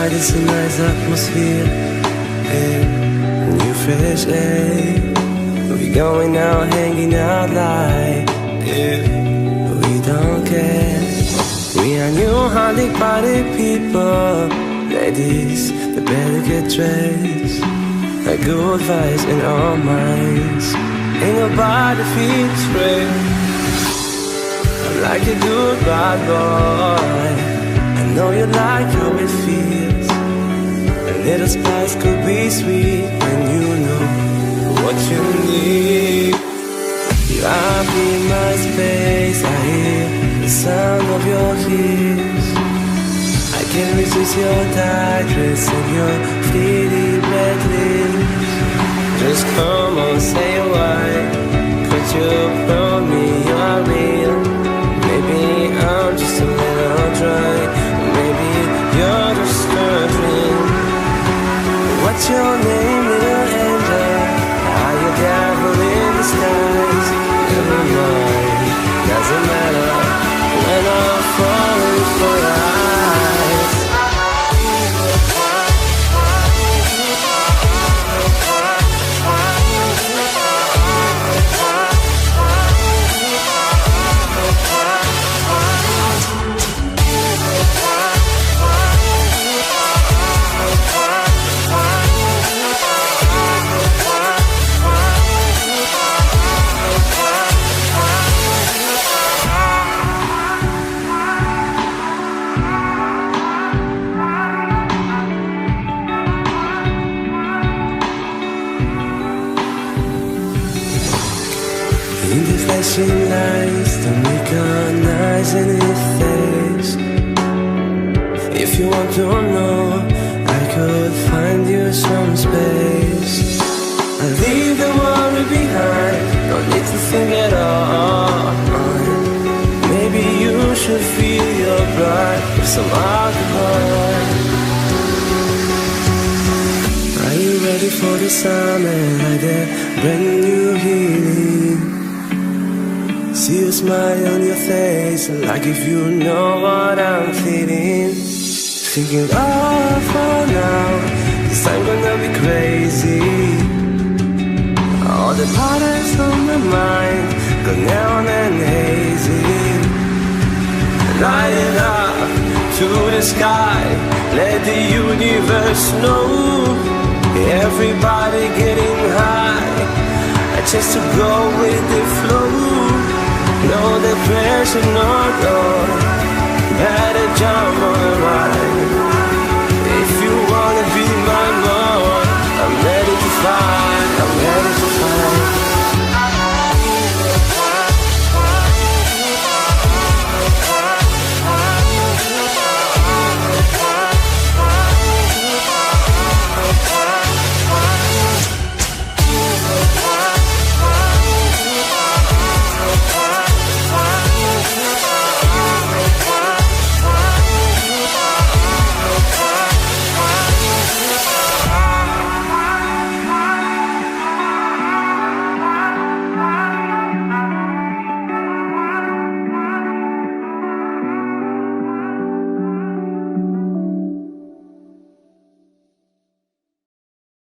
Tonight is a nice atmosphere, new fresh air. We going out, hanging out like we don't care. We are new honey party people, ladies, they better get dressed. Like good vibes in our minds, ain't nobody feels free. I'm like a good bad boy, I know you like how it feels. A little spice could be sweet when you know what you need. You are in my space, I hear the sound of your hips. I can't resist your tight dress and your fleety red lips. Just come on, say why, could you promise me you are real? Maybe I'm just a little dry, maybe you're just a dream. What's your name, little angel? Are you devil in disguise? Never mind, doesn't matter when I'm falling for your eyes. In the flashing lights, don't recognize any face. If you want to know, I could find you some space. I leave the worry behind, don't need to think at all. Maybe you should feel your pride with some alcohol. Are you ready for the summer like that brand new healing? See a smile on your face, like if you know what I'm feeling. Thinking, oh, for now, this time gonna be crazy. All the patterns on my mind go neon and hazy. Light it up to the sky, let the universe know. Everybody getting high, just to go with the flow. No depression, no, better jump on the ride.